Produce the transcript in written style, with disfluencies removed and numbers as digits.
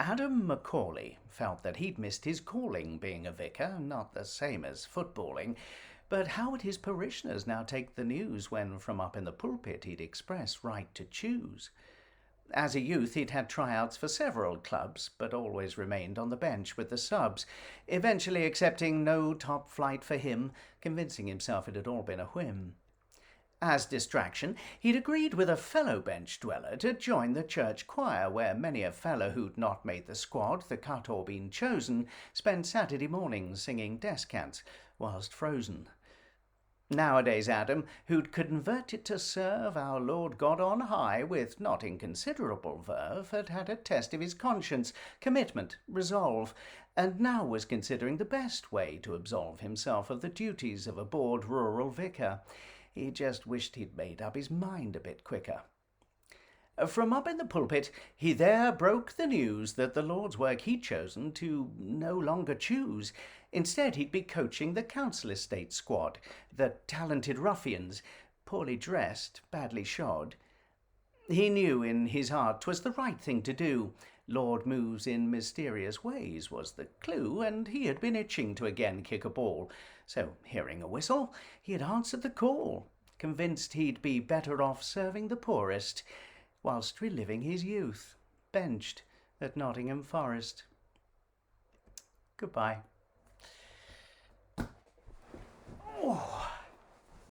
Adam Macaulay felt that he'd missed his calling being a vicar, not the same as footballing. But how would his parishioners now take the news when from up in the pulpit he'd express right to choose? As a youth he'd had tryouts for several clubs, but always remained on the bench with the subs, eventually accepting no top flight for him, convincing himself it had all been a whim. As distraction, he'd agreed with a fellow bench dweller to join the church choir, where many a fellow who'd not made the squad, the cut or been chosen, spent Saturday mornings singing descants whilst frozen. Nowadays Adam, who'd converted to serve our Lord God on high with not inconsiderable verve, had had a test of his conscience, commitment, resolve, and now was considering the best way to absolve himself of the duties of a bored rural vicar. He just wished he'd made up his mind a bit quicker. From up in the pulpit, he there broke the news that the Lord's work he'd chosen to no longer choose. Instead, he'd be coaching the council estate squad, the talented ruffians, poorly dressed, badly shod. He knew in his heart 'twas the right thing to do. Lord moves in mysterious ways was the clue, and he had been itching to again kick a ball. So, hearing a whistle, he had answered the call, convinced he'd be better off serving the poorest, whilst reliving his youth, benched at Nottingham Forest. Goodbye.